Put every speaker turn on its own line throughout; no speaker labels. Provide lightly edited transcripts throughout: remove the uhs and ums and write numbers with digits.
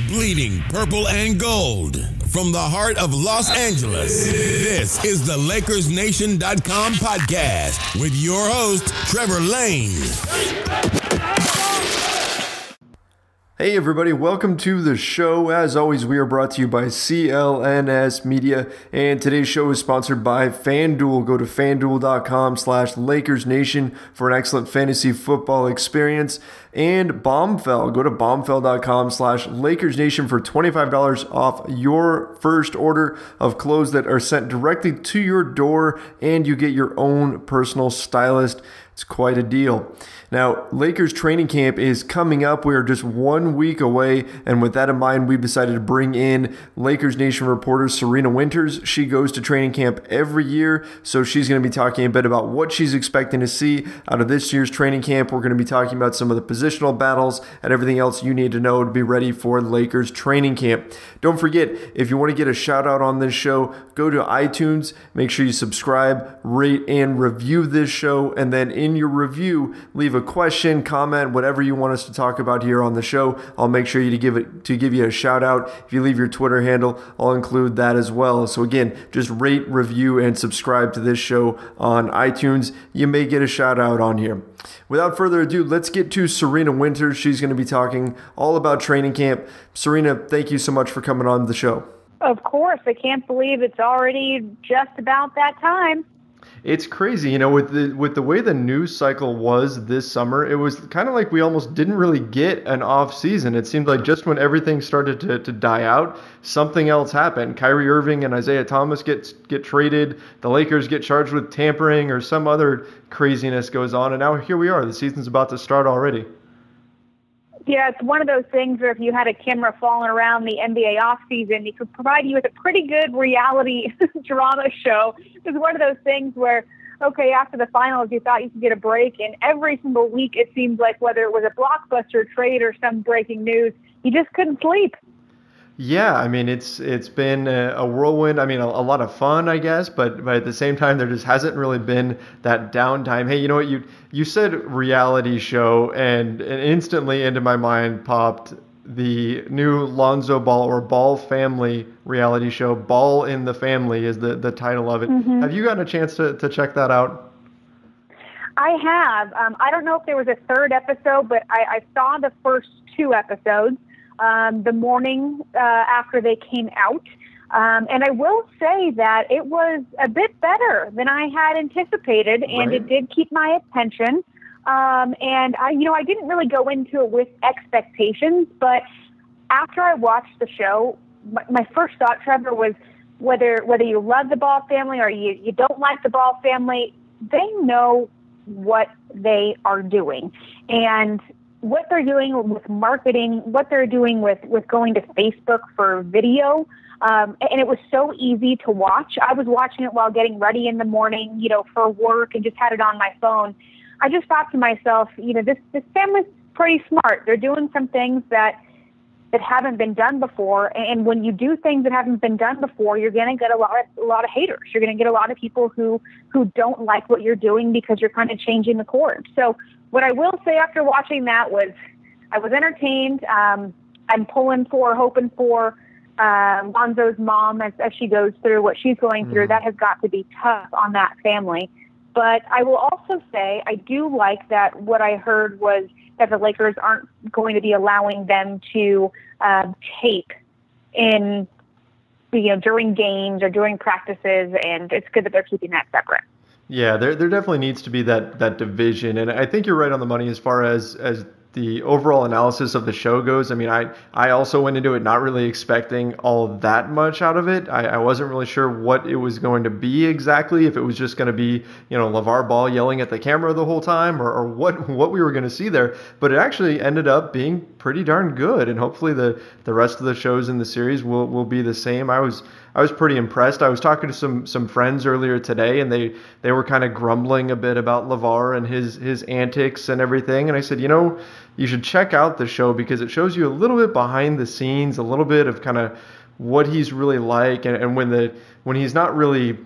bleeding purple and gold. From the heart of Los Angeles, this is the LakersNation.com podcast with your host, Trevor Lane.
Hey everybody, welcome to the show. As always, we are brought to you by CLNS Media, and today's show is sponsored by FanDuel. Go to FanDuel.com/LakersNation for an excellent fantasy football experience. And Bombfell. Go to Bombfell.com/LakersNation for $25 off your first order of clothes that are sent directly to your door, and you get your own personal stylist. It's quite a deal. Now, Lakers training camp is coming up. We are just 1 week away, and with that in mind, we've decided to bring in Lakers Nation reporter Serena Winters. She goes to training camp every year, so she's going to be talking a bit about what she's expecting to see out of this year's training camp. We're going to be talking about some of the positional battles and everything else you need to know to be ready for Lakers training camp. Don't forget, if you want to get a shout out on this show, go to iTunes, make sure you subscribe, rate, and review this show, and then in your review, leave a question, comment, whatever you want us to talk about here on the show. I'll make sure to give you a shout out. If you leave your Twitter handle, I'll include that as well. So again, just rate, review, and subscribe to this show on iTunes. You may get a shout out on here. Without further ado, let's get to Serena Winters. She's going to be talking all about training camp. Serena, thank you so much for coming on the show.
Of course. I can't believe it's already just about that time.
It's crazy, you know, with the way the news cycle was this summer, it was kind of like we almost didn't really get an off season. It seemed like just when everything started to die out, something else happened. Kyrie Irving and Isaiah Thomas get traded, the Lakers get charged with tampering, or some other craziness goes on, and now here we are. The season's about to start already.
Yeah, it's one of those things where if you had a camera following around the NBA offseason, it could provide you with a pretty good reality drama show. It's one of those things where, okay, after the finals, you thought you could get a break, and every single week it seemed like whether it was a blockbuster trade or some breaking news, you just couldn't sleep.
Yeah, I mean, it's been a whirlwind. I mean, a lot of fun, I guess, but at the same time, there just hasn't really been that downtime. Hey, you know what? You said reality show, and instantly into my mind popped the new Lonzo Ball or Ball family reality show. Ball in the Family is the title of it. Mm-hmm. Have you gotten a chance to check that out?
I have. I don't know if there was a third episode, but I saw the first two episodes. The morning after they came out. And I will say that it was a bit better than I had anticipated, and It did keep my attention. And I didn't really go into it with expectations, but after I watched the show, my first thought, Trevor, was whether you love the Ball family or you don't like the Ball family, they know what they are doing. And what they're doing with marketing, what they're doing with going to Facebook for video, and it was so easy to watch. I was watching it while getting ready in the morning, for work, and just had it on my phone. I just thought to myself, this family's pretty smart. They're doing some things that haven't been done before, and when you do things that haven't been done before, you're going to get a lot of haters. You're going to get a lot of people who don't like what you're doing because you're kind of changing the course. So what I will say after watching that was I was entertained. I'm hoping for Lonzo's mom as she goes through what she's going through. That has got to be tough on that family. But I will also say I do like that what I heard was that the Lakers aren't going to be allowing them to tape during games or during practices, and it's good that they're keeping that separate.
Yeah, there definitely needs to be that division, and I think you're right on the money as far as the overall analysis of the show goes. I mean, I also went into it not really expecting all that much out of it. I wasn't really sure what it was going to be exactly, if it was just going to be, LeVar Ball yelling at the camera the whole time, or what we were going to see there. But it actually ended up being pretty darn good, and hopefully the rest of the shows in the series will be the same. I was pretty impressed. I was talking to some friends earlier today, and they were kind of grumbling a bit about LeVar and his antics and everything. And I said, you should check out the show because it shows you a little bit behind the scenes, a little bit of kind of what he's really like, and when he's not really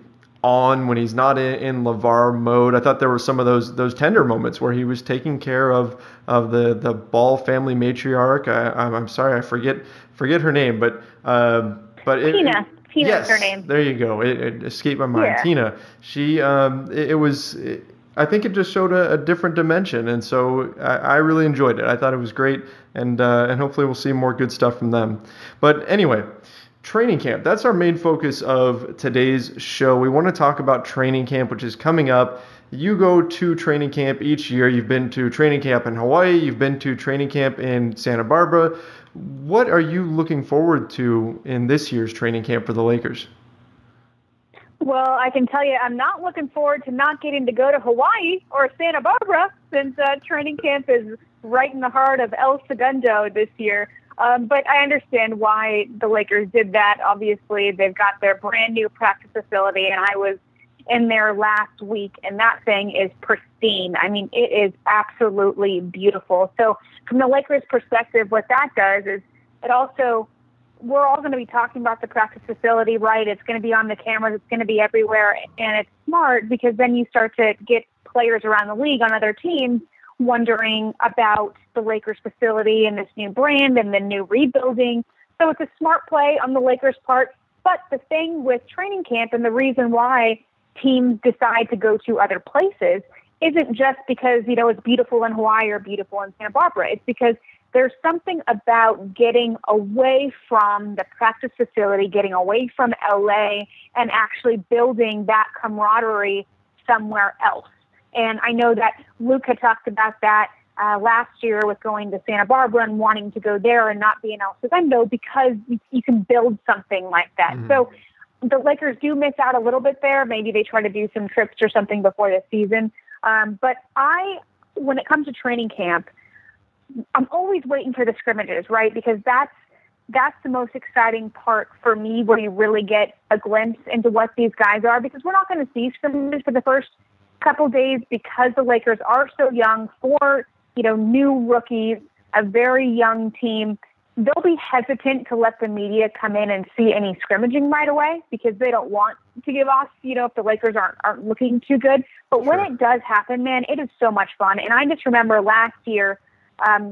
on, when he's not in LeVar mode. I thought there were some of those tender moments where he was taking care of the Ball family matriarch. I'm sorry, I forget her name, but
Tina. Tina
yes,
is her name.
There you go. It escaped my mind.
Yeah.
Tina. She I think it just showed a different dimension, and so I really enjoyed it. I thought it was great, and hopefully we'll see more good stuff from them. But anyway, training camp. That's our main focus of today's show. We want to talk about training camp, which is coming up. You go to training camp each year. You've been to training camp in Hawaii. You've been to training camp in Santa Barbara. What are you looking forward to in this year's training camp for the Lakers?
Well, I can tell you I'm not looking forward to not getting to go to Hawaii or Santa Barbara, since training camp is right in the heart of El Segundo this year. But I understand why the Lakers did that. Obviously, they've got their brand new practice facility, and I was in there last week, and that thing is pristine. I mean, it is absolutely beautiful. So from the Lakers' perspective, what that does is it also, we're all going to be talking about the practice facility, right? It's going to be on the cameras. It's going to be everywhere. And it's smart because then you start to get players around the league on other teams wondering about the Lakers facility and this new brand and the new rebuilding. So it's a smart play on the Lakers' part. But the thing with training camp and the reason why teams decide to go to other places isn't just because, it's beautiful in Hawaii or beautiful in Santa Barbara. It's because there's something about getting away from the practice facility, getting away from LA, and actually building that camaraderie somewhere else. And I know that Luke had talked about that last year with going to Santa Barbara and wanting to go there and not be in El Segundo because you can build something like that. Mm-hmm. So the Lakers do miss out a little bit there. Maybe they try to do some trips or something before the season. But when it comes to training camp, I'm always waiting for the scrimmages, right? Because that's the most exciting part for me, where you really get a glimpse into what these guys are, because we're not going to see scrimmages for the first couple days because the Lakers are so young. For new rookies, a very young team, they'll be hesitant to let the media come in and see any scrimmaging right away because they don't want to give off, if the Lakers aren't looking too good. But when it does happen, man, it is so much fun. And I just remember last year,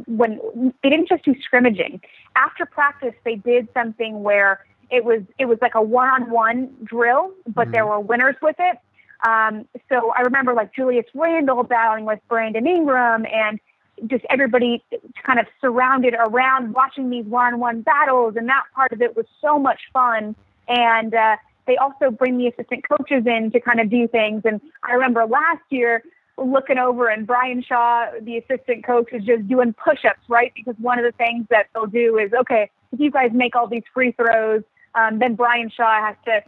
when they didn't just do scrimmaging. After practice, they did something where it was like a one-on-one drill, but there were winners with it. So I remember like Julius Randle battling with Brandon Ingram, and just everybody kind of surrounded around watching these one-on-one battles, and that part of it was so much fun. And they also bring the assistant coaches in to kind of do things. And I remember last year looking over, and Brian Shaw, the assistant coach, is just doing push-ups, right? Because one of the things that they'll do is, okay, if you guys make all these free throws, then Brian Shaw has to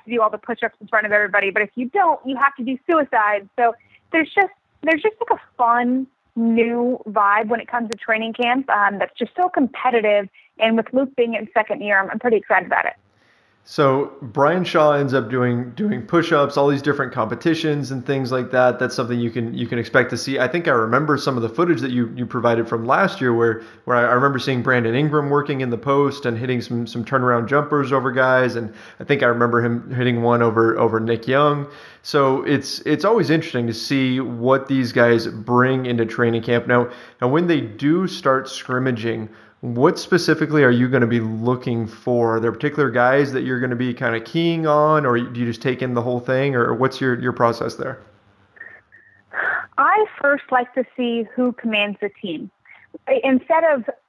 do all the push-ups in front of everybody. But if you don't, you have to do suicide. So there's just like a fun new vibe when it comes to training camp that's just so competitive. And with Luke being in second year, I'm pretty excited about it.
So Brian Shaw ends up doing push-ups, all these different competitions and things like that. That's something you can expect to see. I think I remember some of the footage that you provided from last year where I remember seeing Brandon Ingram working in the post and hitting some turnaround jumpers over guys, and I think I remember him hitting one over Nick Young. So it's always interesting to see what these guys bring into training camp. Now when they do start scrimmaging, what specifically are you going to be looking for? Are there particular guys that you're going to be kind of keying on, or do you just take in the whole thing, or what's your process there?
I first like to see who commands the team. Instead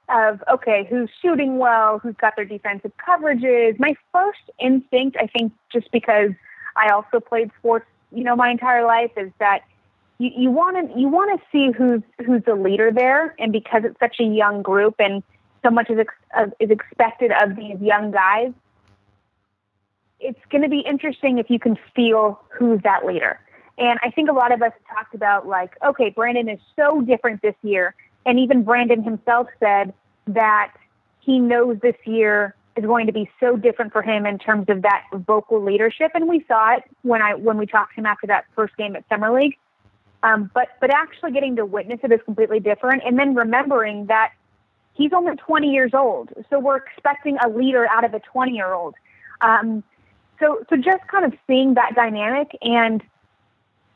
of okay, who's shooting well, who's got their defensive coverages, my first instinct, I think just because I also played sports, my entire life, is that you want to see who's the leader there. And because it's such a young group and so much is expected of these young guys, it's going to be interesting if you can feel who's that leader. And I think a lot of us talked about, like, okay, Brandon is so different this year. And even Brandon himself said that he knows this year is going to be so different for him in terms of that vocal leadership. And we saw it when we talked to him after that first game at Summer League. But actually getting to witness it is completely different. And then remembering that he's only 20 years old. So we're expecting a leader out of a 20-year-old. So just kind of seeing that dynamic, and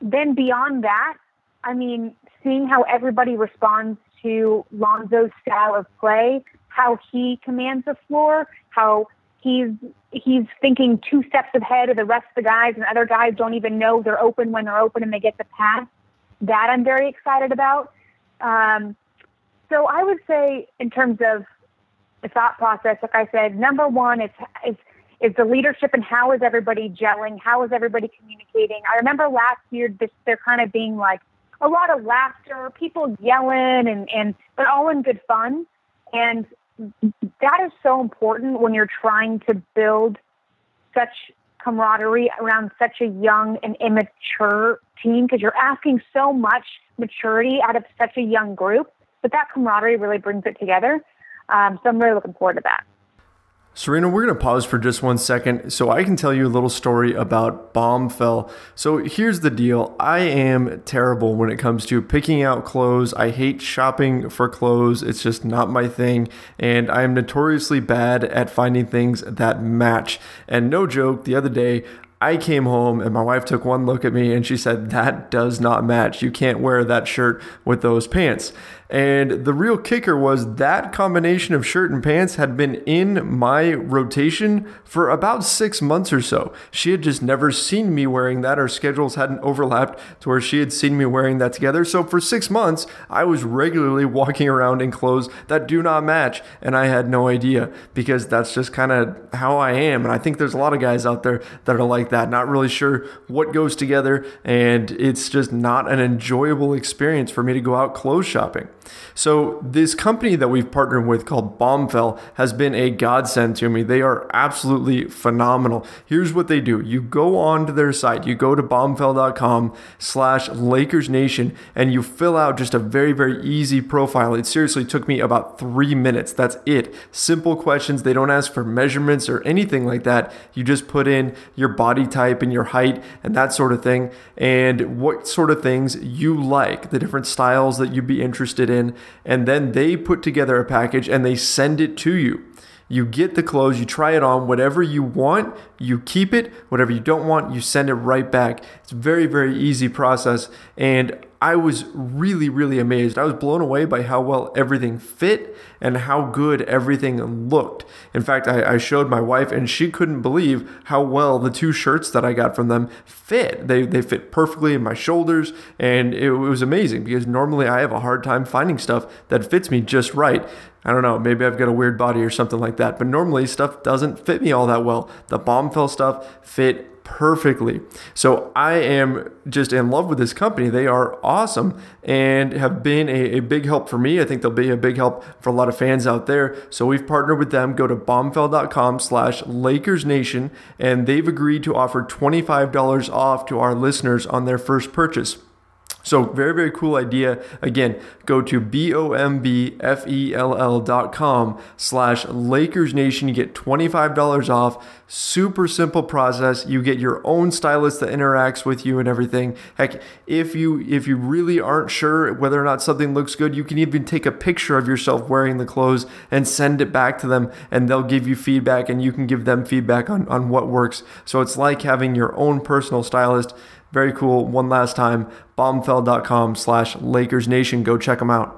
then beyond that, I mean, seeing how everybody responds to Lonzo's style of play, how he commands the floor, how he's thinking 2 steps ahead of the rest of the guys, and other guys don't even know they're open when they're open and they get the pass. That I'm very excited about. So I would say, in terms of the thought process, like I said, number one is the leadership, and how is everybody gelling? How is everybody communicating? I remember last year there kind of being like a lot of laughter, people yelling, but all in good fun. And that is so important when you're trying to build such camaraderie around such a young and immature team, because you're asking so much maturity out of such a young group. But that camaraderie really brings it together. So I'm really looking forward to that.
Serena, we're going to pause for just 1 second so I can tell you a little story about Bombfell. So here's the deal. I am terrible when it comes to picking out clothes. I hate shopping for clothes. It's just not my thing. And I am notoriously bad at finding things that match. And no joke, the other day, I came home and my wife took one look at me and she said, "That does not match. You can't wear that shirt with those pants." And the real kicker was that combination of shirt and pants had been in my rotation for about 6 months or so. She had just never seen me wearing that. Our schedules hadn't overlapped to where she had seen me wearing that together. So for 6 months, I was regularly walking around in clothes that do not match. And I had no idea, because that's just kind of how I am. And I think there's a lot of guys out there that are like that, not really sure what goes together. And it's just not an enjoyable experience for me to go out clothes shopping. So this company that we've partnered with called Bombfell has been a godsend to me. They are absolutely phenomenal. Here's what they do. You go onto their site, you go to bombfell.com/LakersNation, and you fill out just a very, very easy profile. It seriously took me about 3 minutes. That's it. Simple questions. They don't ask for measurements or anything like that. You just put in your body type and your height and that sort of thing, and what sort of things you like, the different styles that you'd be interested in. And then they put together a package and they send it to you. You get the clothes, you try it on, whatever you want, you keep it, whatever you don't want, you send it right back. It's a very, very easy process. And I was really, really amazed. I was blown away by how well everything fit and how good everything looked. In fact, I showed my wife and she couldn't believe how well the 2 shirts that I got from them fit. They fit perfectly in my shoulders, and it was amazing, because normally I have a hard time finding stuff that fits me just right. I don't know, maybe I've got a weird body or something like that, but normally stuff doesn't fit me all that well. The Bombfell stuff fit perfectly. So I am just in love with this company. They are awesome and have been a big help for me. I think they'll be a big help for a lot of fans out there. So we've partnered with them. Go to bombfell.com/LakersNation, and they've agreed to offer $25 off to our listeners on their first purchase. So very, very cool idea. Again, go to bombfell.com/LakersNation. You get $25 off. Super simple process. You get your own stylist that interacts with you and everything. Heck, if you really aren't sure whether or not something looks good, you can even take a picture of yourself wearing the clothes and send it back to them, and they'll give you feedback, and you can give them feedback on what works. So it's like having your own personal stylist. Very cool. One last time, bombfell.com/LakersNation. Go check them out.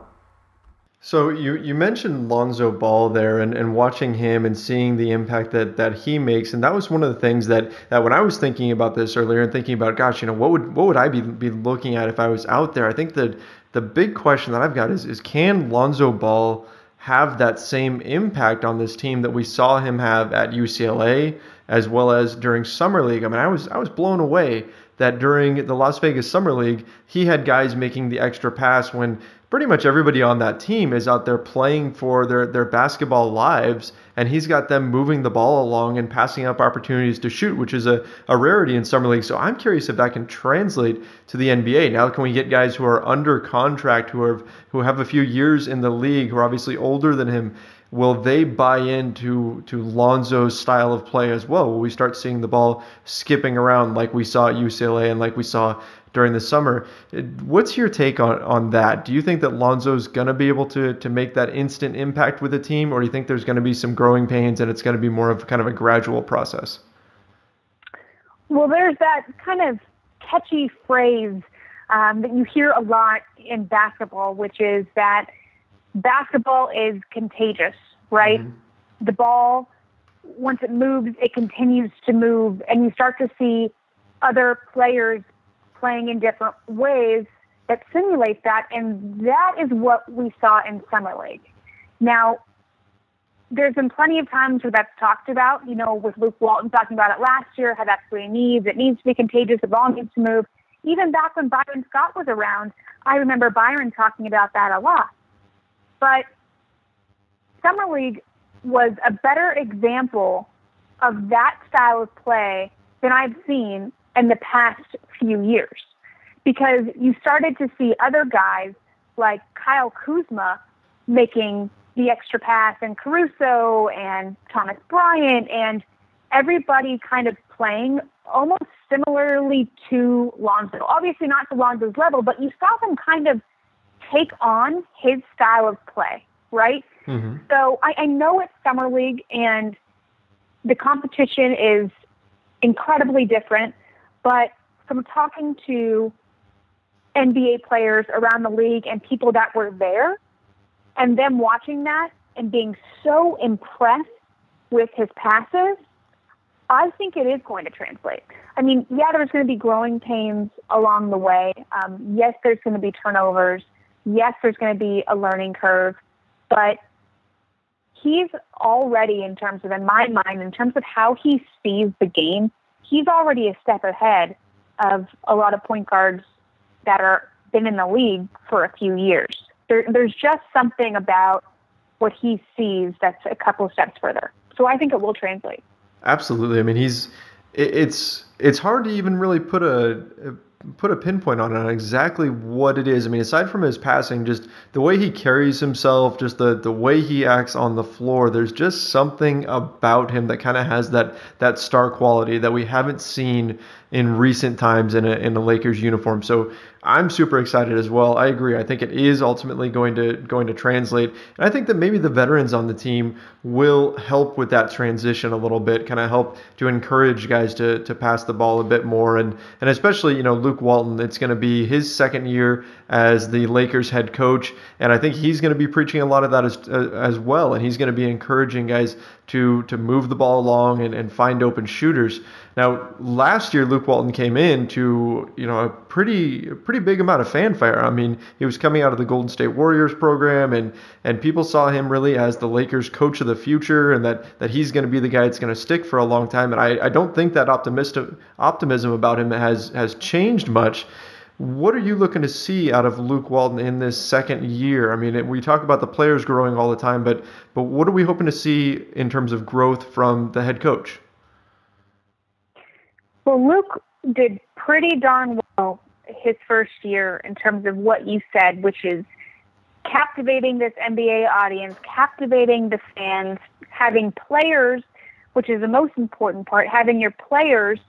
So you mentioned Lonzo Ball there, and watching him and seeing the impact that he makes. And that was one of the things that when I was thinking about this earlier and thinking about, gosh, what would I be looking at if I was out there? I think that the big question that I've got is can Lonzo Ball have that same impact on this team that we saw him have at UCLA as well as during Summer League? I mean, I was blown away that during the Las Vegas Summer League, he had guys making the extra pass when pretty much everybody on that team is out there playing for their basketball lives, and he's got them moving the ball along and passing up opportunities to shoot, which is a rarity in Summer League. So I'm curious if that can translate to the NBA. Now, can we get guys who are under contract, who have a few years in the league, who are obviously older than him? Will they buy into Lonzo's style of play as well? Will we start seeing the ball skipping around like we saw at UCLA and like we saw during the summer? What's your take on that? Do you think that Lonzo's going to be able to make that instant impact with the team, or do you think there's going to be some growing pains and it's going to be more of kind of a gradual process?
Well, there's that kind of catchy phrase that you hear a lot in basketball, which is that basketball is contagious, right? The ball, once it moves, it continues to move, and you start to see other players playing in different ways that simulate that, and that is what we saw in Summer League. Now, there's been plenty of times where that's talked about, with Luke Walton talking about it last year, how that's what he needs. It needs to be contagious. The ball needs to move. Even back when Byron Scott was around, I remember Byron talking about that a lot. But Summer League was a better example of that style of play than I've seen in the past few years, because you started to see other guys like Kyle Kuzma making the extra pass, and Caruso and Thomas Bryant, and everybody kind of playing almost similarly to Lonzo. Obviously not to Lonzo's level, but you saw them kind of take on his style of play, right? So I know it's Summer League and the competition is incredibly different, but from talking to NBA players around the league and people that were there, and them watching that and being so impressed with his passes, I think it is going to translate. I mean, yeah, there's going to be growing pains along the way. Yes, there's going to be turnovers. Yes, there's going to be a learning curve. But he's already, in my mind, in terms of how he sees the game, he's already a step ahead of a lot of point guards that are been in the league for a few years. There's just something about what he sees that's a couple of steps further. So I think it will translate.
Absolutely. I mean, it's hard to even really put a pinpoint on exactly what it is. I mean, aside from his passing, just the way he carries himself, just the way he acts on the floor, there's just something about him that kind of has that star quality that we haven't seen in recent times in a Lakers uniform. So I'm super excited as well. I agree. I think it is ultimately going to translate. And I think that maybe the veterans on the team will help with that transition a little bit, kind of help to encourage guys to pass the ball a bit more. And especially, Luke Walton, it's going to be his second year as the Lakers head coach. And I think he's going to be preaching a lot of that as well. And he's going to be encouraging guys to move the ball along and find open shooters. Now, last year, Luke Walton came in to, a pretty big amount of fanfare. I mean, he was coming out of the Golden State Warriors program, and people saw him really as the Lakers coach of the future, and that he's going to be the guy that's going to stick for a long time. And I don't think that optimism about him has changed much. What are you looking to see out of Luke Walton in this second year? I mean, we talk about the players growing all the time, but what are we hoping to see in terms of growth from the head coach?
Well, Luke did pretty darn well his first year in terms of what you said, which is captivating this NBA audience, captivating the fans, having players, which is the most important part, having your players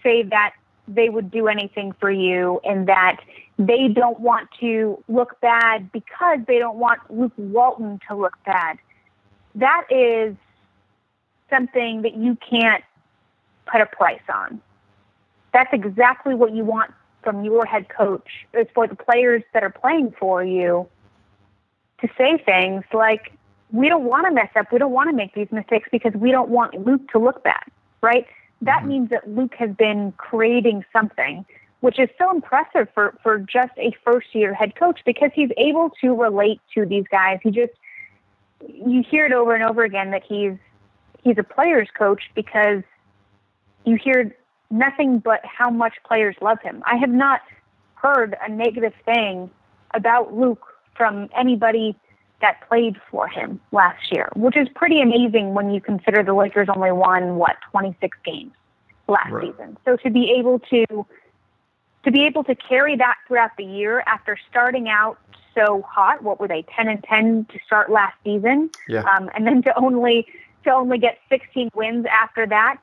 say that they would do anything for you and that they don't want to look bad because they don't want Luke Walton to look bad. That is something that you can't put a price on. That's exactly what you want from your head coach, is for the players that are playing for you to say things like, we don't want to mess up, we don't want to make these mistakes because we don't want Luke to look bad, right? That means that Luke has been creating something, which is so impressive for just a first-year head coach, because he's able to relate to these guys. You hear it over and over again that he's a player's coach, because you hear nothing but how much players love him. I have not heard a negative thing about Luke from anybody that played for him last year, which is pretty amazing when you consider the Lakers only won 26 games last season. So to be able to carry that throughout the year after starting out so hot, what were they, 10-10 to start last season, and then to only get 16 wins after that,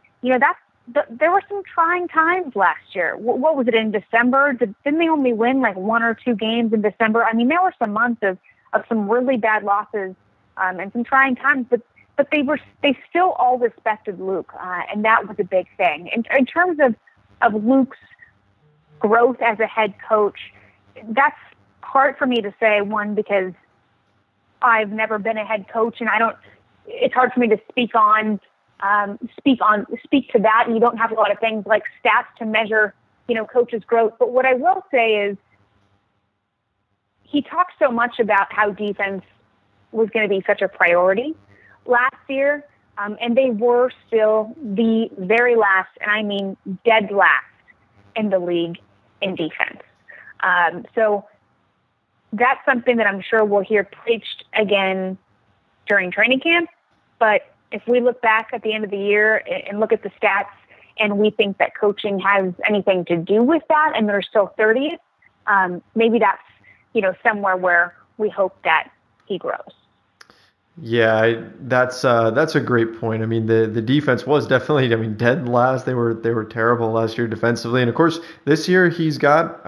there were some trying times last year. What was it, in December? Didn't they only win like 1 or 2 games in December? I mean, there were some months of some really bad losses and some trying times, but they still all respected Luke, and that was a big thing. In terms of of Luke's growth as a head coach, that's hard for me to say, one, because I've never been a head coach, and it's hard for me to speak to that, and you don't have a lot of things like stats to measure, coaches' growth. But what I will say is he talked so much about how defense was going to be such a priority last year, and they were still the very last, and I mean dead last in the league in defense. So that's something that I'm sure we'll hear preached again during training camp. But if we look back at the end of the year and look at the stats and we think that coaching has anything to do with that and they're still 30th, maybe that's, somewhere where we hope that he grows.
Yeah, that's a great point. I mean, the defense was definitely, dead last. They were terrible last year defensively, and of course this year he's got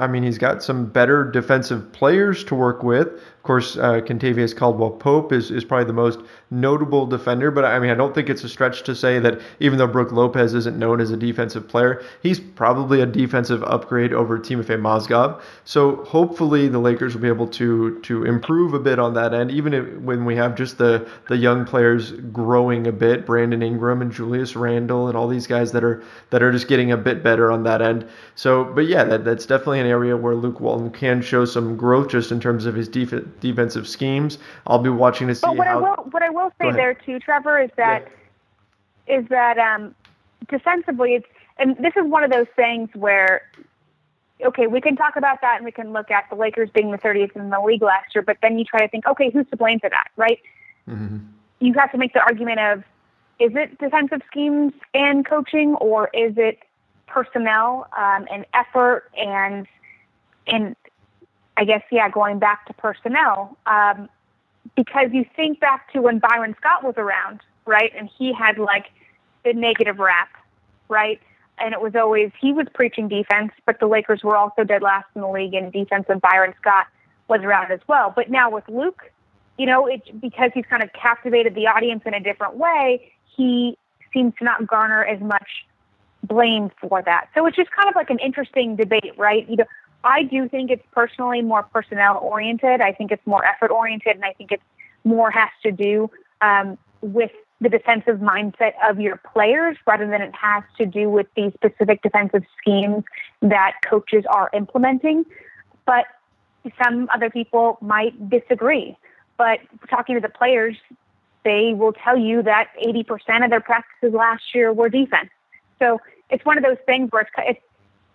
some better defensive players to work with. Of course, Kentavious Caldwell-Pope is probably the most notable defender, but I don't think it's a stretch to say that even though Brook Lopez isn't known as a defensive player, he's probably a defensive upgrade over Timofey Mozgov. So hopefully the Lakers will be able to improve a bit on that end, even when we have just the young players growing a bit, Brandon Ingram and Julius Randle and all these guys that are just getting a bit better on that end. So, but yeah, that's definitely an area where Luke Walton can show some growth just in terms of his defensive schemes. I'll be watching to see
what I will say there too, Trevor, is that defensively, and this is one of those things where, okay, we can talk about that and we can look at the Lakers being the 30th in the league last year, but then you try to think, okay, who's to blame for that, right? Mm-hmm. You have to make the argument of, is it defensive schemes and coaching, or is it personnel and effort and I guess, going back to personnel, because you think back to when Byron Scott was around, right? And he had like the negative rap, right? And it was always, he was preaching defense, but the Lakers were also dead last in the league in defense when Byron Scott was around as well. But now with Luke, because he's kind of captivated the audience in a different way, he seems to not garner as much blame for that. So it's just kind of like an interesting debate, right? I do think it's personally more personnel oriented. I think it's more effort oriented, and I think it's more has to do with the defensive mindset of your players rather than it has to do with the specific defensive schemes that coaches are implementing. But some other people might disagree. But talking to the players, they will tell you that 80% of their practices last year were defense. So it's one of those things where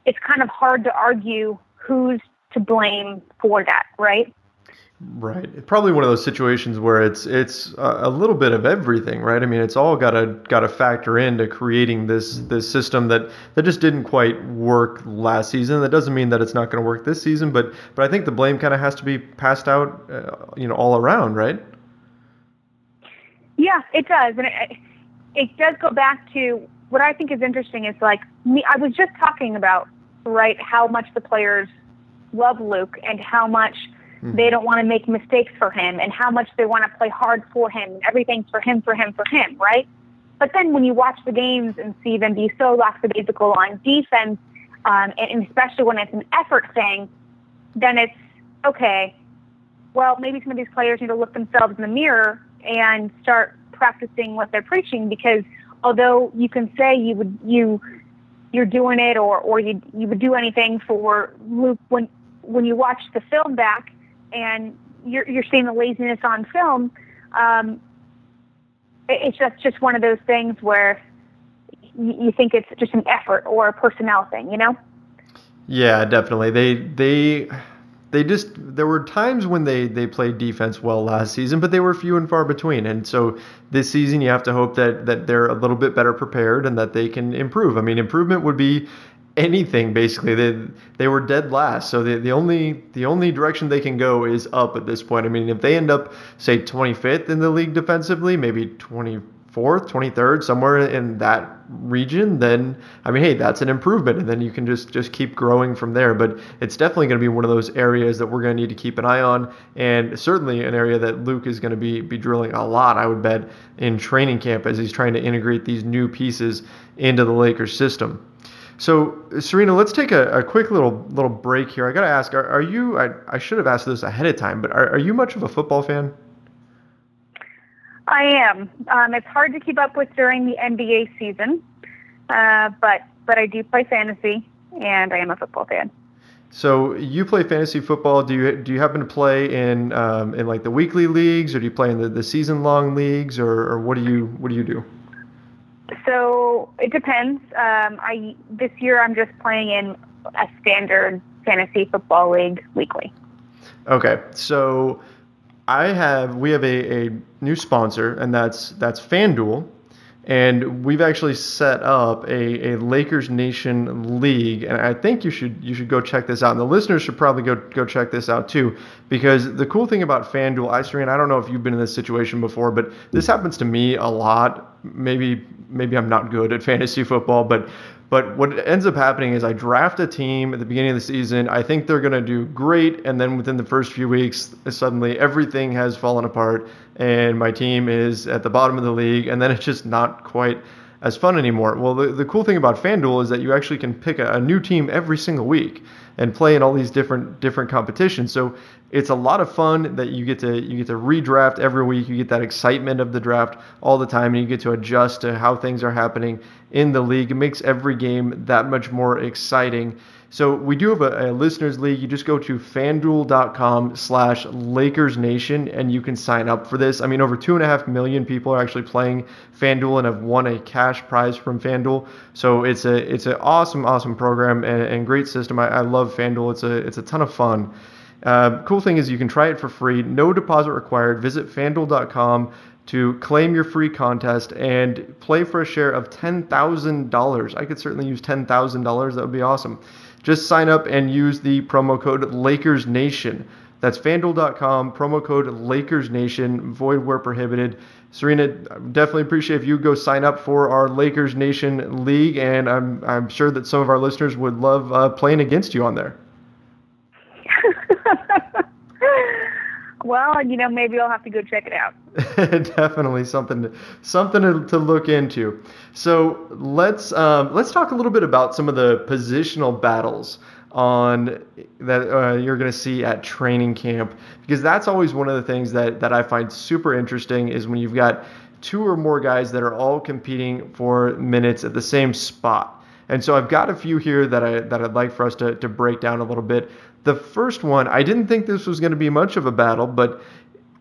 it's kind of hard to argue who's to blame for that, right?
Right. It's probably one of those situations where it's a little bit of everything, right? I mean, it's all got to factor into creating this system that just didn't quite work last season. That doesn't mean that it's not going to work this season, but I think the blame kind of has to be passed out, all around, right? Yeah,
it does, and it does go back to what I think is interesting. Is like I was just talking about, right, how much the players love Luke and how much they don't want to make mistakes for him and how much they want to play hard for him and everything's for him, right? But then when you watch the games and see them be so lackadaisical on defense, and especially when it's an effort thing, then it's, okay, well, maybe some of these players need to look themselves in the mirror and start practicing what they're preaching, because although you can say you're doing it or you would do anything for Luke, when you watch the film back and you're seeing the laziness on film, it's just one of those things where you think it's just an effort or a personnel thing,
Yeah, definitely. There were times when they played defense well last season, but they were few and far between. And so this season you have to hope that they're a little bit better prepared and that they can improve. I mean, improvement would be anything basically. They were dead last, so the only direction they can go is up at this point. I mean, if they end up say 25th in the league defensively, maybe 24th, 23rd, somewhere in that region, then I mean, hey, that's an improvement, and then you can just keep growing from there. But it's definitely going to be one of those areas that we're going to need to keep an eye on, and certainly an area that Luke is going to be drilling a lot, I would bet, in training camp as he's trying to integrate these new pieces into the Lakers system. So, Serena, let's take a quick little break here. I got to ask, are you, I should have asked this ahead of time, but are you much of a football fan?
I am. It's hard to keep up with during the NBA season, but I do play fantasy, and I am a football fan.
So you play fantasy football. Do you happen to play in like the weekly leagues, or do you play in the season long leagues, or what do you do?
So it depends. This year I'm just playing in a standard fantasy football league weekly.
Okay, so we have a new sponsor, and that's FanDuel. And we've actually set up a Lakers Nation league, and I think you should go check this out. And the listeners should probably go check this out too, because the cool thing about FanDuel, Serena, I don't know if you've been in this situation before, but this happens to me a lot. Maybe I'm not good at fantasy football, but what ends up happening is I draft a team at the beginning of the season. I think they're going to do great, and then within the first few weeks, suddenly everything has fallen apart, and my team is at the bottom of the league, and then it's just not quite as fun anymore. Well, the cool thing about FanDuel is that you actually can pick a new team every single week and play in all these different competitions. So it's a lot of fun that you get to redraft every week. You get that excitement of the draft all the time, and you get to adjust to how things are happening in the league. It makes every game that much more exciting. So we do have a listeners league. You just go to FanDuel.com/LakersNation and you can sign up for this. I mean, over 2.5 million people are actually playing FanDuel and have won a cash prize from FanDuel. So it's an awesome program and great system. I love FanDuel. It's a ton of fun. Cool thing is you can try it for free. No deposit required. Visit FanDuel.com to claim your free contest and play for a share of $10,000. I could certainly use $10,000. That would be awesome. Just sign up and use the promo code LakersNation. That's FanDuel.com, promo code LakersNation, void where prohibited. Serena, definitely appreciate if you go sign up for our Lakers Nation League, and I'm sure that some of our listeners would love playing against you on there.
Well, maybe I'll have to go check it out.
Definitely something to look into. So let's talk a little bit about some of the positional battles on that you're going to see at training camp, because that's always one of the things that I find super interesting is when you've got two or more guys that are all competing for minutes at the same spot. And so I've got a few here that I'd like for us to break down a little bit. The first one, I didn't think this was going to be much of a battle, but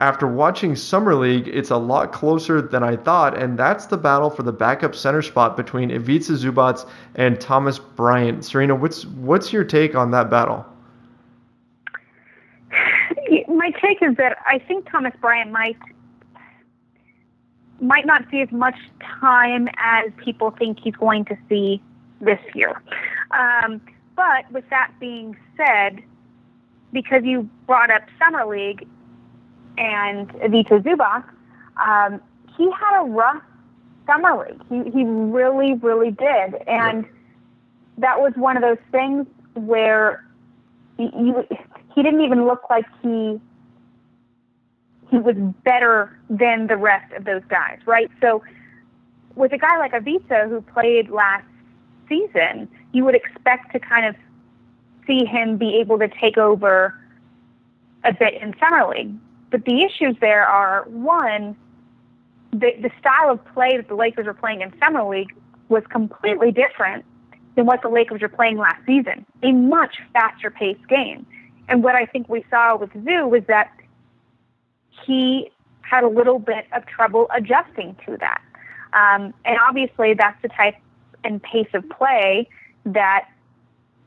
after watching Summer League, it's a lot closer than I thought, and that's the battle for the backup center spot between Ivica Zubac and Thomas Bryant. Serena, what's your take on that battle?
My take is that I think Thomas Bryant might not see as much time as people think he's going to see this year. But with that being said, because you brought up Summer League and Ivica Zubac, he had a rough Summer League. He really, really did. And that was one of those things where he didn't even look like he was better than the rest of those guys, right? So with a guy like Ivica who played last season, you would expect to kind of see him be able to take over a bit in Summer League. But the issues there are, one, the style of play that the Lakers were playing in Summer League was completely different than what the Lakers were playing last season, a much faster-paced game. And what I think we saw with Zoo was that he had a little bit of trouble adjusting to that. And obviously that's the type and pace of play that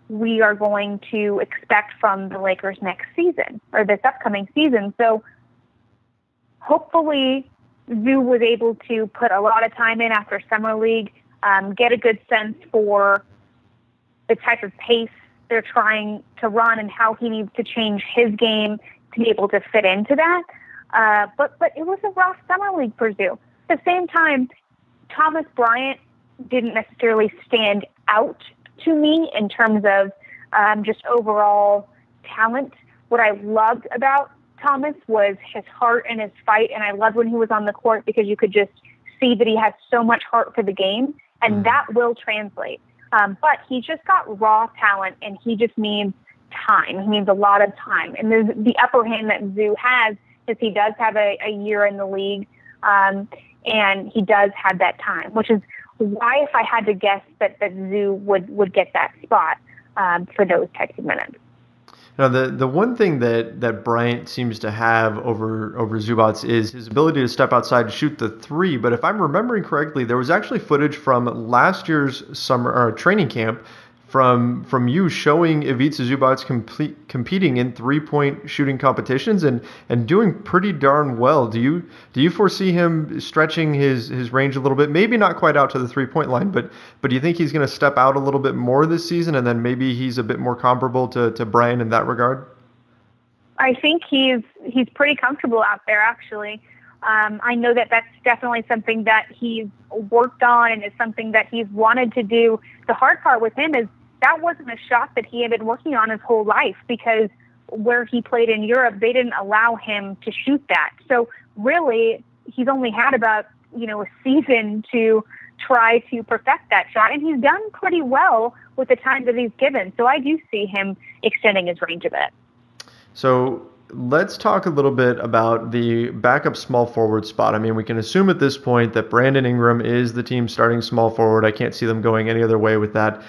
we are going to expect from the Lakers next season, or this upcoming season. So hopefully Zoo was able to put a lot of time in after Summer League, get a good sense for the type of pace they're trying to run and how he needs to change his game to be able to fit into that. But it was a rough Summer League for Zoo. At the same time, Thomas Bryant didn't necessarily stand out to me in terms of just overall talent. What I loved about Thomas was his heart and his fight, and I loved when he was on the court because you could just see that he has so much heart for the game, and that will translate. But he's just got raw talent, and he just needs time. He needs a lot of time. And the upper hand that Zoo has is he does have a year in the league, and he does have that time, which is why, if I had to guess, that Zoo would get that spot for those types of minutes.
Now, the one thing that Bryant seems to have over Zubac is his ability to step outside and shoot the three. But if I'm remembering correctly, there was actually footage from last year's summer or training camp from you showing Ivica Zubac competing in 3-point shooting competitions and doing pretty darn well. Do you foresee him stretching his range a little bit? Maybe not quite out to the 3-point line, but do you think he's going to step out a little bit more this season, and then maybe he's a bit more comparable to Brian in that regard?
I think he's pretty comfortable out there, actually. I know that's definitely something that he's worked on and is something that he's wanted to do. The hard part with him is that wasn't a shot that he had been working on his whole life, because where he played in Europe, they didn't allow him to shoot that. So really, he's only had about, a season to try to perfect that shot, and he's done pretty well with the time that he's given. So I do see him extending his range a bit.
So let's talk a little bit about the backup small forward spot. I mean, we can assume at this point that Brandon Ingram is the team's starting small forward. I can't see them going any other way with that.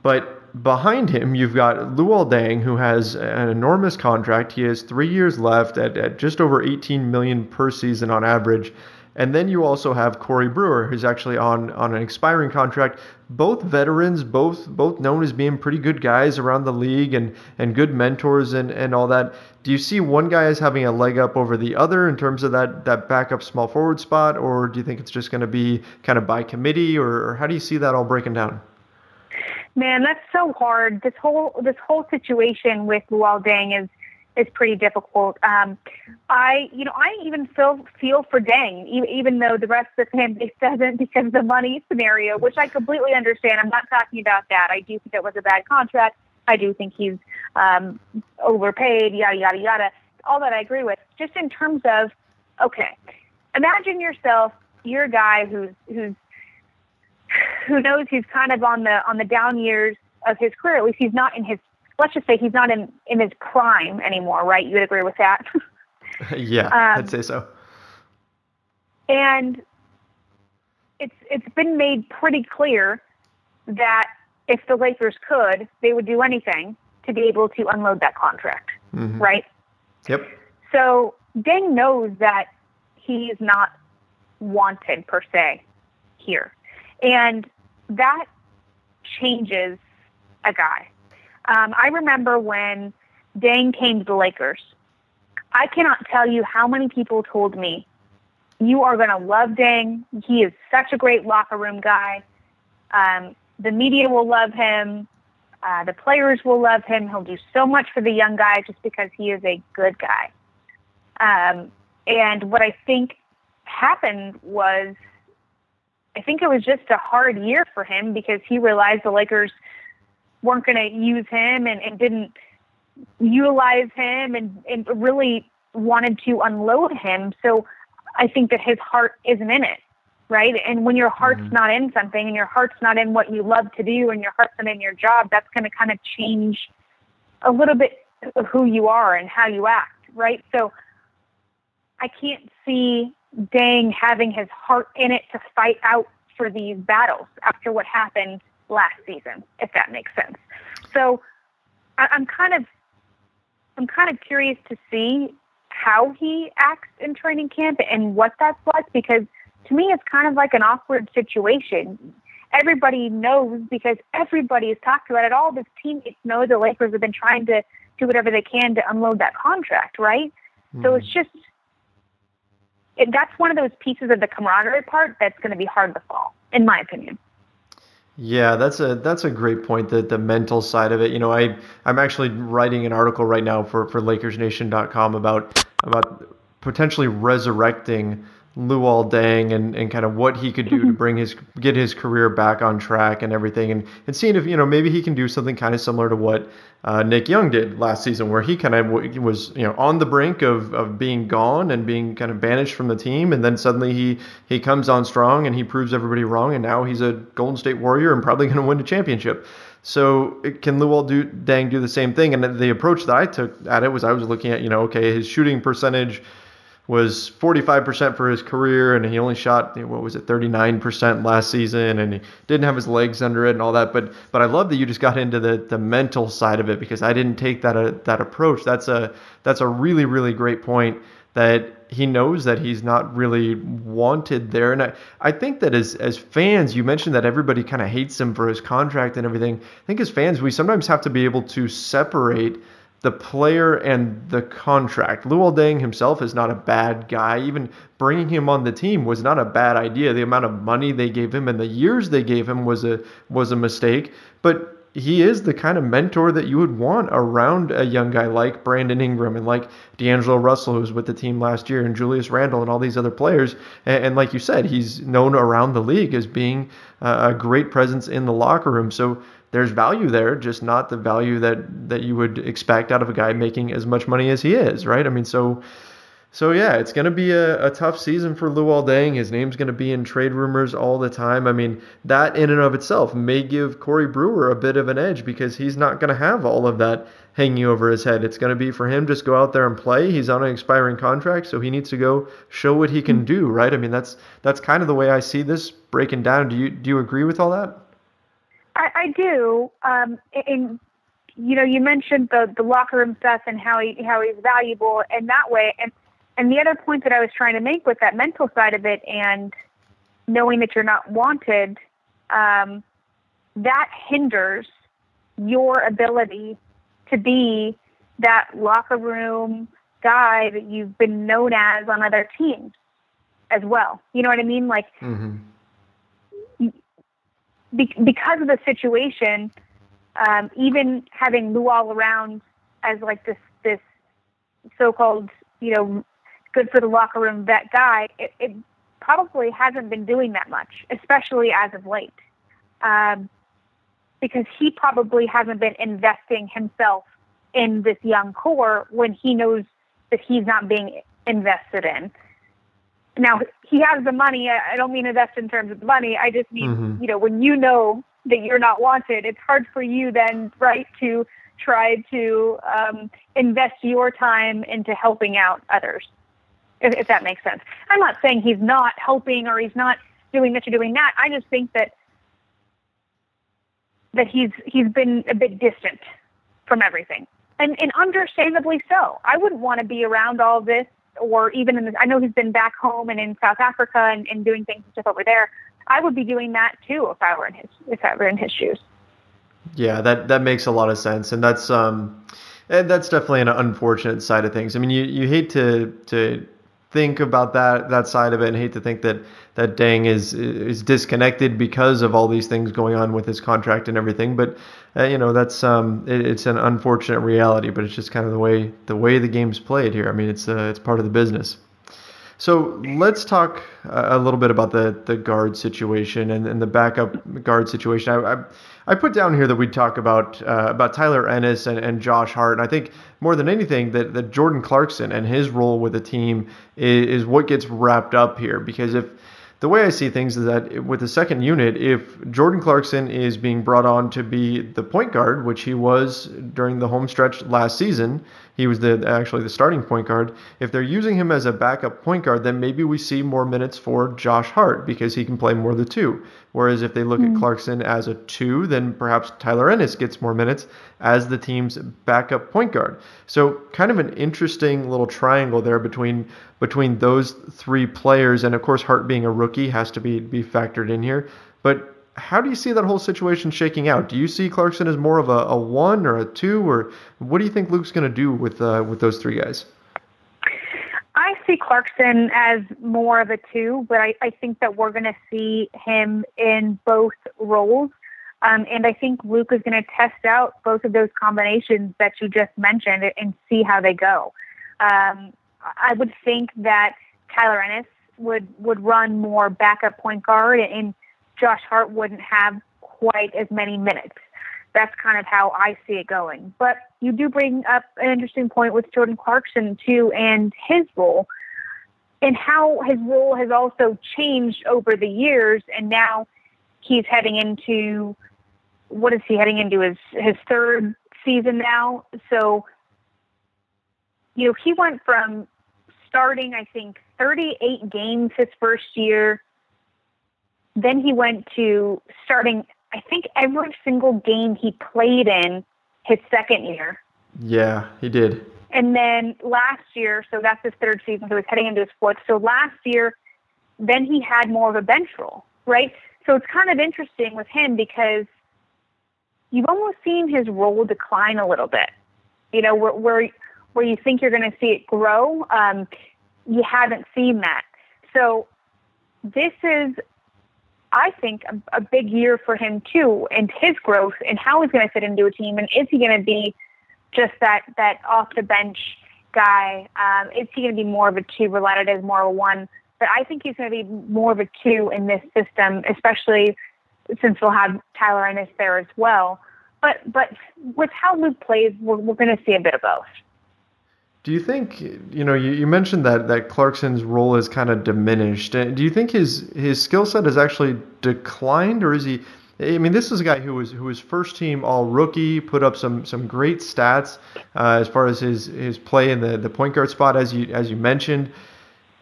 But behind him, you've got Luol Deng, who has an enormous contract. He has 3 years left at just over $18 million per season on average. And then you also have Corey Brewer, who's actually on an expiring contract. Both veterans, both known as being pretty good guys around the league and good mentors and all that. Do you see one guy as having a leg up over the other in terms of that backup small forward spot, or do you think it's just going to be kind of by committee, or how do you see that all breaking down?
Man, that's so hard. This whole situation with Luol Deng is pretty difficult. I even feel for Deng, even though the rest of the fan base doesn't, because of the money scenario, which I completely understand. I'm not talking about that. I do think it was a bad contract. I do think he's overpaid, yada, yada, yada. All that I agree with. Just in terms of, okay, imagine yourself, you're a guy who knows he's kind of on the down years of his career. At least he's not in his, let's just say he's not in his prime anymore, right? You would agree with that?
Yeah, I'd say so.
And it's been made pretty clear that if the Lakers could, they would do anything to be able to unload that contract, right?
Yep.
So Deng knows that he is not wanted per se here. And that changes a guy. I remember when Deng came to the Lakers, I cannot tell you how many people told me, you are going to love Deng. He is such a great locker room guy. The media will love him. The players will love him. He'll do so much for the young guys just because he is a good guy. And what I think happened was, I think it was just a hard year for him because he realized the Lakers weren't going to use him and didn't utilize him and really wanted to unload him. So I think that his heart isn't in it, right? And when your heart's not in something and your heart's not in what you love to do and your heart's not in your job, that's going to kind of change a little bit of who you are and how you act, right? So I can't see Deng having his heart in it to fight out for these battles after what happened last season, if that makes sense. So I'm kind of curious to see how he acts in training camp and what that's like, because to me it's kind of like an awkward situation. Everybody knows because everybody has talked about it. All of his teammates know the Lakers have been trying to do whatever they can to unload that contract, right? So it's just, that's one of those pieces of the camaraderie part that's going to be hard to fall, in my opinion.
Yeah, that's a great point, the mental side of it. You know, I'm actually writing an article right now for LakersNation.com about potentially resurrecting Luol Deng and kind of what he could do to get his career back on track and everything, and seeing if maybe he can do something kind of similar to what Nick Young did last season, where he kind of was on the brink of being gone and being kind of banished from the team, and then suddenly he comes on strong and he proves everybody wrong, and now he's a Golden State Warrior and probably going to win a championship. So can Luol Deng do the same thing? And the approach that I took at it was I was looking at okay, his shooting percentage was 45% for his career, and he only shot 39% last season, and he didn't have his legs under it and all that. But I love that you just got into the mental side of it, because I didn't take that approach. That's a really, really great point, that he knows that he's not really wanted there. And I think that as fans, you mentioned that everybody kind of hates him for his contract and everything. I think as fans, we sometimes have to be able to separate the player and the contract. Luol Deng himself is not a bad guy. Even bringing him on the team was not a bad idea. The amount of money they gave him and the years they gave him was a mistake. But he is the kind of mentor that you would want around a young guy like Brandon Ingram and like D'Angelo Russell, who was with the team last year, and Julius Randle and all these other players. And like you said, he's known around the league as being a great presence in the locker room. So there's value there, just not the value that you would expect out of a guy making as much money as he is, right? I mean, so yeah, it's going to be a tough season for Luol Deng. His name's going to be in trade rumors all the time. I mean, that in and of itself may give Corey Brewer a bit of an edge, because he's not going to have all of that hanging over his head. It's going to be for him just go out there and play. He's on an expiring contract, so he needs to go show what he can do, right? I mean, that's kind of the way I see this breaking down. Do you agree with all that?
I do. And you mentioned the locker room stuff and how he's valuable in that way. And the other point that I was trying to make with that mental side of it and knowing that you're not wanted, that hinders your ability to be that locker room guy that you've been known as on other teams as well. You know what I mean? Like, because of the situation, even having Luol around as like this so-called, good for the locker room vet guy, it probably hasn't been doing that much, especially as of late, because he probably hasn't been investing himself in this young core when he knows that he's not being invested in. Now, he has the money. I don't mean invest in terms of the money. I just mean, when you know that you're not wanted, it's hard for you then, right, to try to invest your time into helping out others, if that makes sense. I'm not saying he's not helping or he's not doing this or doing that. I just think that he's been a bit distant from everything. And understandably so. I wouldn't want to be around all this, or even I know he's been back home and in South Africa and doing things and stuff over there. I would be doing that too if I were in his shoes. Yeah,
that makes a lot of sense, and that's definitely an unfortunate side of things. I mean, you hate to think about that side of it, and hate to think that Deng is disconnected because of all these things going on with his contract and everything. But that's it's an unfortunate reality. But it's just kind of the way the game's played here. I mean, it's part of the business. So let's talk a little bit about the guard situation and the backup guard situation. I put down here that we'd talk about Tyler Ennis and Josh Hart. And I think more than anything that Jordan Clarkson and his role with the team is what gets wrapped up here. Because if the way I see things is that with the second unit, if Jordan Clarkson is being brought on to be the point guard, which he was during the home stretch last season, he was actually the starting point guard. If they're using him as a backup point guard, then maybe we see more minutes for Josh Hart because he can play more of the two. Whereas if they look at Clarkson as a two, then perhaps Tyler Ennis gets more minutes as the team's backup point guard. So kind of an interesting little triangle there between those three players. And of course, Hart being a rookie has to be factored in here. But how do you see that whole situation shaking out? Do you see Clarkson as more of a one or a two, or what do you think Luke's going to do with those three guys?
I see Clarkson as more of a two, but I think that we're going to see him in both roles. And I think Luke is going to test out both of those combinations that you just mentioned and see how they go. I would think that Tyler Ennis would run more backup point guard, and Josh Hart wouldn't have quite as many minutes. That's kind of how I see it going. But you do bring up an interesting point with Jordan Clarkson, too, and his role, and how his role has also changed over the years, and now he's heading into, what is he heading into, his third season now? So, you know, he went from starting, I think, 38 games his first year. Then he went to starting, I think, every single game he played in his second year.
Yeah, he did.
And then last year, so that's his third season, so he's heading into his fourth. So last year, then he had more of a bench role, right? So it's kind of interesting with him because you've almost seen his role decline a little bit. You know, where you think you're going to see it grow, you haven't seen that. So this is, I think, a big year for him too, and his growth and how he's going to fit into a team. And is he going to be just that off the bench guy? Is he going to be more of a two, relied as more of a one? But I think he's going to be more of a two in this system, especially since we'll have Tyler Ennis there as well. But with how Luke plays, we're going to see a bit of both.
Do you think, you know, you mentioned that Clarkson's role has kind of diminished. Do you think his skill set has actually declined, or is he? I mean, this is a guy who was first team all rookie, put up some great stats as far as his play in the point guard spot, as you mentioned,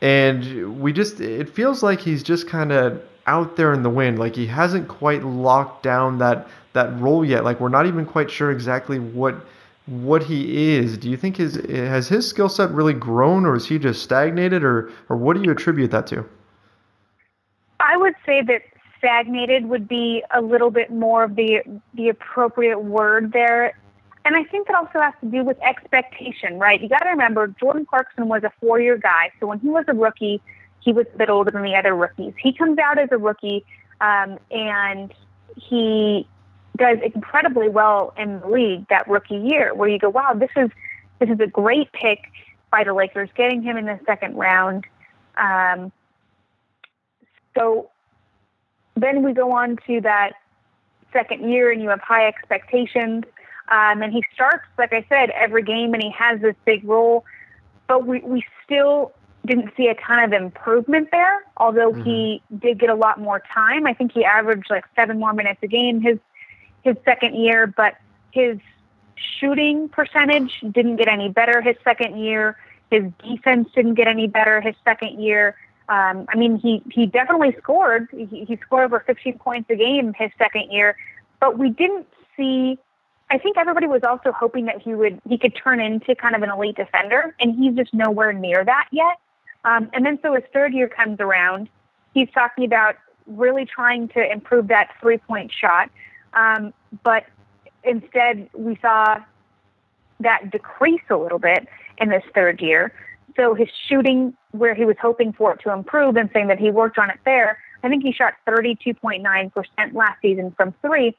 and it feels like he's just kind of out there in the wind, like he hasn't quite locked down that role yet. Like we're not even quite sure exactly what he is. Do you think has his skill set really grown, or is he just stagnated, or what do you attribute that to?
I would say that stagnated would be a little bit more of the appropriate word there. And I think that also has to do with expectation, right? You got to remember, Jordan Clarkson was a 4-year guy. So when he was a rookie, he was a bit older than the other rookies. He comes out as a rookie, and he does incredibly well in the league that rookie year, where you go, wow, this is a great pick by the Lakers, getting him in the second round. So then we go on to that second year, and you have high expectations. And he starts, like I said, every game, and he has this big role. But we still didn't see a ton of improvement there, although he did get a lot more time. I think he averaged like 7 more minutes a game his second year, but his shooting percentage didn't get any better his second year. His defense didn't get any better his second year. I mean, he definitely scored. He scored over 15 points a game his second year, but we didn't see. I think everybody was also hoping that he could turn into kind of an elite defender, and he's just nowhere near that yet. And then so his third year comes around. He's talking about really trying to improve that 3-point shot. But instead, we saw that decrease a little bit in this third year. So his shooting, where he was hoping for it to improve and saying that he worked on it there, I think he shot 32.9% last season from 3.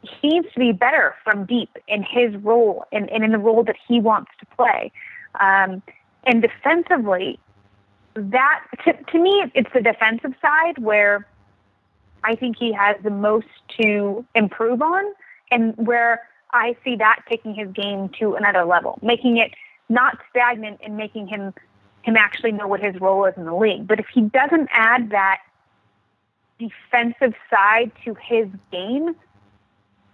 He needs to be better from deep in his role and in the role that he wants to play. And defensively, that to me, it's the defensive side where I think he has the most to improve on, and where I see that taking his game to another level, making it not stagnant and making him actually know what his role is in the league. But if he doesn't add that defensive side to his game,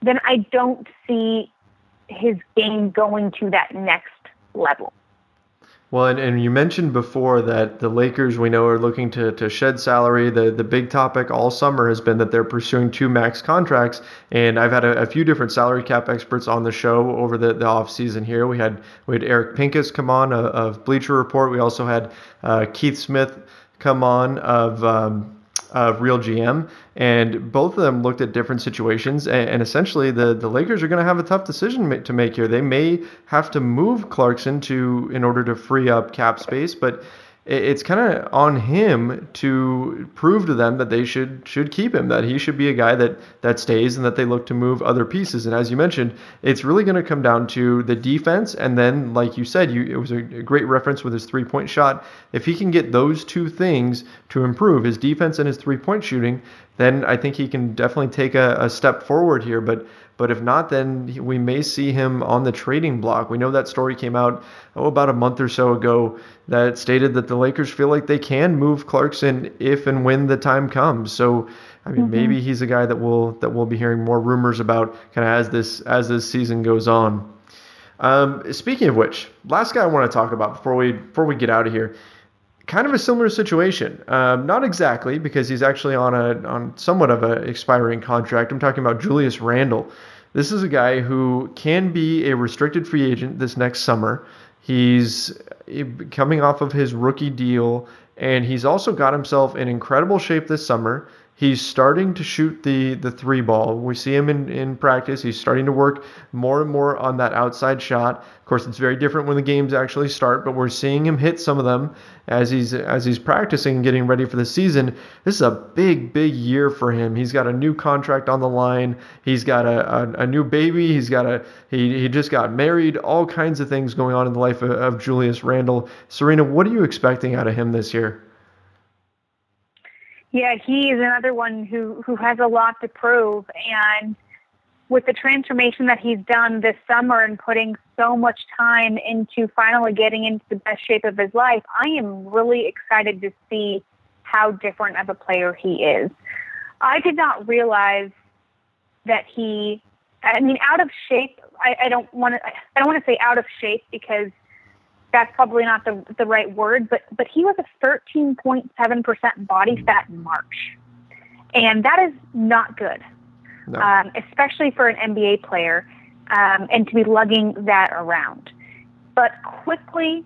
then I don't see his game going to that next level.
Well, and you mentioned before that the Lakers, we know, are looking to shed salary. The big topic all summer has been that they're pursuing 2 max contracts. And I've had a few different salary cap experts on the show over the offseason here. We had Eric Pincus come on of Bleacher Report. We also had Keith Smith come on of Real GM, and both of them looked at different situations, and essentially the Lakers are going to have a tough decision to make here. They may have to move Clarkson in order to free up cap space, but it's kind of on him to prove to them that they should keep him, that he should be a guy that stays and that they look to move other pieces. And as you mentioned, it's really going to come down to the defense. And then, like you said, it was a great reference with his three-point shot. If he can get those two things to improve, his defense and his three-point shooting, then I think he can definitely take a step forward here. But if not, then we may see him on the trading block. We know that story came out about a month or so ago that stated that the Lakers feel like they can move Clarkson if and when the time comes. So, I mean, maybe he's a guy that we'll be hearing more rumors about kind of as this season goes on. Speaking of which, last guy I want to talk about before we get out of here. Kind of a similar situation. Not exactly, because he's actually on somewhat of an expiring contract. I'm talking about Julius Randle. This is a guy who can be a restricted free agent this next summer. He's coming off of his rookie deal, and he's also got himself in incredible shape this summer. He's starting to shoot the three ball. We see him in practice. He's starting to work more and more on that outside shot. Of course, it's very different when the games actually start, but we're seeing him hit some of them as he's practicing and getting ready for the season. This is a big year for him. He's got a new contract on the line. He's got a new baby. He just got married. All kinds of things going on in the life of Julius Randle. Serena, what are you expecting out of him this year?
Yeah, he is another one who has a lot to prove. And with the transformation that he's done this summer and putting so much time into finally getting into the best shape of his life, I am really excited to see how different of a player he is. I did not realize that out of shape, I don't want to say out of shape because that's probably not the right word, but he was a 13.7% body fat in March. And that is not good, no. Especially for an NBA player, and to be lugging that around. But quickly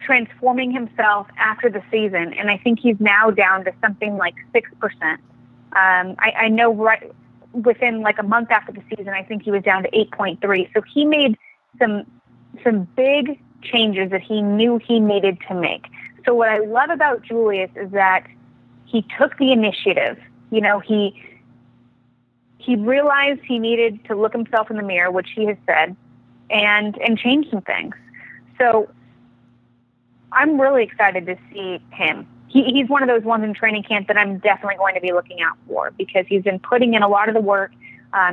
transforming himself after the season, and I think he's now down to something like 6%. I know right within like a month after the season, I think he was down to 8.3. So he made some big changes that he knew he needed to make. So what I love about Julius is that he took the initiative. You know, he realized he needed to look himself in the mirror, which he has said, and change some things. So I'm really excited to see him. He's one of those ones in training camp that I'm definitely going to be looking out for because he's been putting in a lot of the work.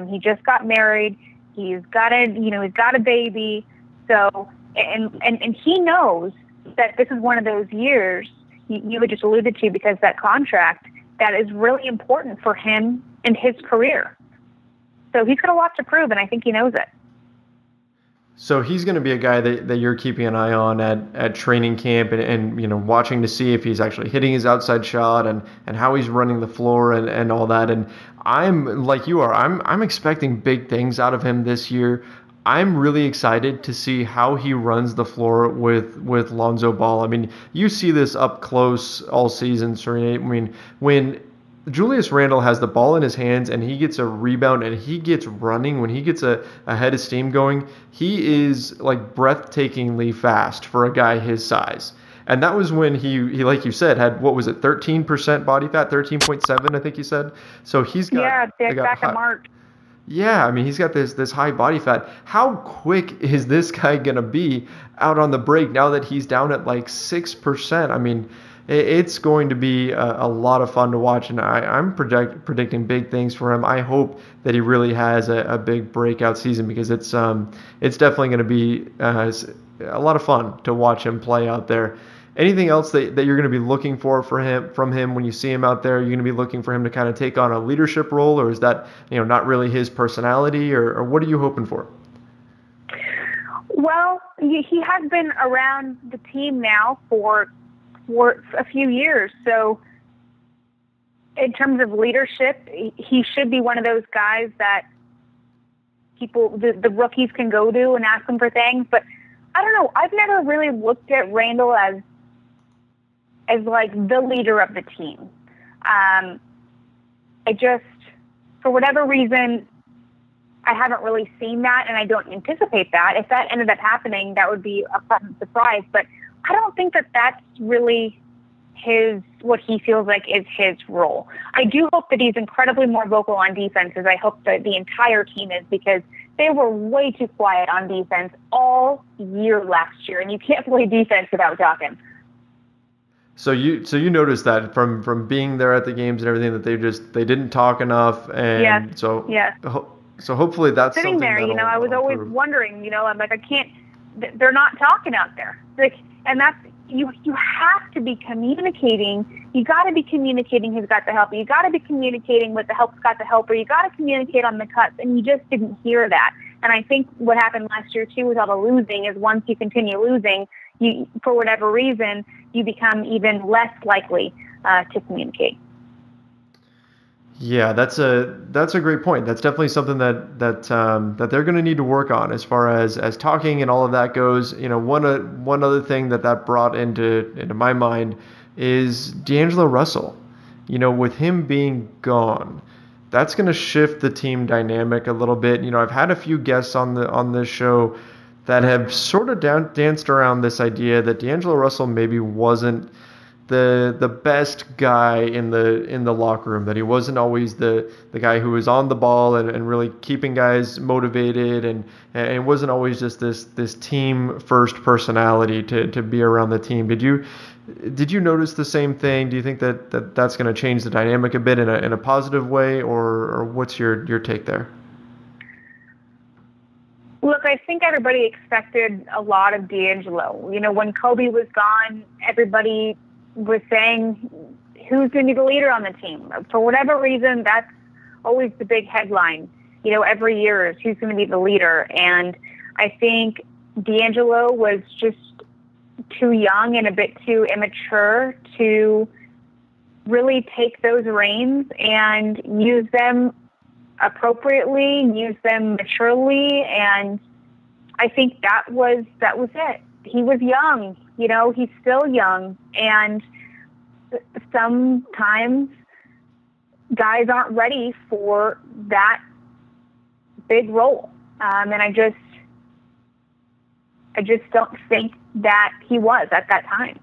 He just got married. He's got a baby. So, and he knows that this is one of those years you had just alluded to because that contract that is really important for him and his career. So he's got a lot to prove, and I think he knows it.
So he's going to be a guy that you're keeping an eye on at training camp and watching to see if he's actually hitting his outside shot and how he's running the floor and all that. And I'm like you are. I'm expecting big things out of him this year. I'm really excited to see how he runs the floor with Lonzo Ball. I mean, you see this up close all season, Serena. I mean, when Julius Randle has the ball in his hands and he gets a rebound and he gets running, when he gets a head of steam going, he is like breathtakingly fast for a guy his size. And that was when he like you said, had, what was it, 13% body fat, 13.7, I think you said. So he's got... Yeah, back in March. Yeah, I mean, he's got this high body fat. How quick is this guy going to be out on the break now that he's down at like 6%? I mean, it's going to be a lot of fun to watch, and I'm predicting big things for him. I hope that he really has a big breakout season because it's definitely going to be a lot of fun to watch him play out there. Anything else that you're going to be looking from him when you see him out there? You're going to be looking for him to kind of take on a leadership role, or is that not really his personality, or what are you hoping for?
Well, he has been around the team now for a few years, so in terms of leadership, he should be one of those guys that the rookies can go to and ask him for things. But I don't know. I've never really looked at Randle as like the leader of the team. I just, for whatever reason, I haven't really seen that, and I don't anticipate that. If that ended up happening, that would be a pleasant surprise. But I don't think that that's really what he feels like is his role. I do hope that he's incredibly more vocal on defense, as I hope that the entire team is, because they were way too quiet on defense all year last year, and you can't play defense without talking.
So you noticed that from being there at the games and everything, that they didn't talk enough, and
yes.
so
yes.
So hopefully that's
sitting there. I was always wondering. I'm like, I can't. They're not talking out there. Like, and that's you have to be communicating. You got to be communicating who's got the help. You got to be communicating with the help's got the helper. You got to communicate on the cuts, and you just didn't hear that. And I think what happened last year too with all the losing is once you continue losing, you, for whatever reason, you become even less likely to communicate.
Yeah, that's a great point. That's definitely something that they're going to need to work on as far as talking and all of that goes. One other thing that brought into my mind is D'Angelo Russell. With him being gone, that's going to shift the team dynamic a little bit. I've had a few guests on this show that have sort of danced around this idea that D'Angelo Russell maybe wasn't the best guy in the locker room, that he wasn't always the guy who was on the ball and really keeping guys motivated, and it wasn't always just this team first personality to be around the team. Did you notice the same thing? Do you think that's going to change the dynamic a bit in a positive way, or what's your take there?
Look, I think everybody expected a lot of D'Angelo. When Kobe was gone, everybody was saying, who's going to be the leader on the team? For whatever reason, that's always the big headline, every year is who's going to be the leader. And I think D'Angelo was just too young and a bit too immature to really take those reins and use them appropriately, use them maturely. And I think that was it. He was young. He's still young, and sometimes guys aren't ready for that big role. And I just don't think that he was at that time.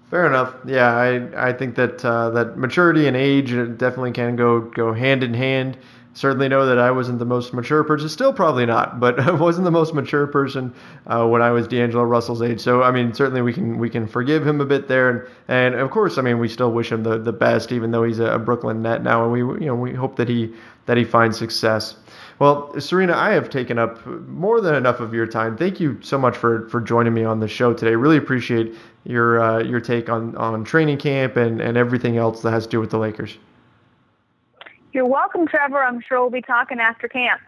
Fair enough. Yeah, I think that maturity and age definitely can go hand in hand. Certainly know that I wasn't the most mature person, still probably not, but I wasn't the most mature person when I was D'Angelo Russell's age. So, certainly we can forgive him a bit there. And of course, we still wish him the best, even though he's a Brooklyn Net now. And we hope that he finds success. Well, Serena, I have taken up more than enough of your time. Thank you so much for joining me on the show today. Really appreciate your take on training camp and everything else that has to do with the Lakers.
You're welcome, Trevor. I'm sure we'll be talking after camp.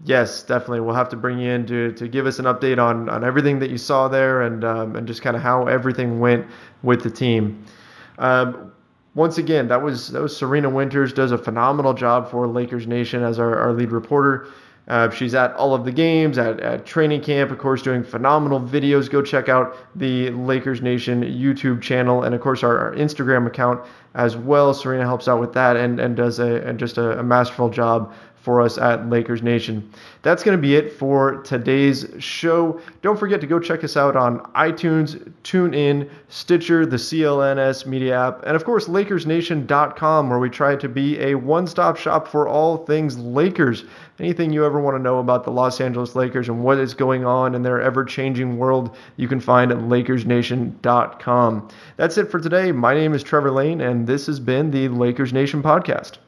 Yes, definitely. We'll have to bring you in to give us an update on everything that you saw there and just kind of how everything went with the team. Once again, that was Serena Winters, does a phenomenal job for Lakers Nation as our lead reporter. She's at all of the games, at training camp, of course, doing phenomenal videos. Go check out the Lakers Nation YouTube channel and, of course, our Instagram account as well. Serena helps out with that and does just a masterful job for us at Lakers Nation. That's going to be it for today's show. Don't forget to go check us out on iTunes, TuneIn, Stitcher, the CLNS Media app, and of course LakersNation.com, where we try to be a one-stop shop for all things Lakers. Anything you ever want to know about the Los Angeles Lakers and what is going on in their ever-changing world, you can find at LakersNation.com. That's it for today. My name is Trevor Lane, and this has been the Lakers Nation Podcast.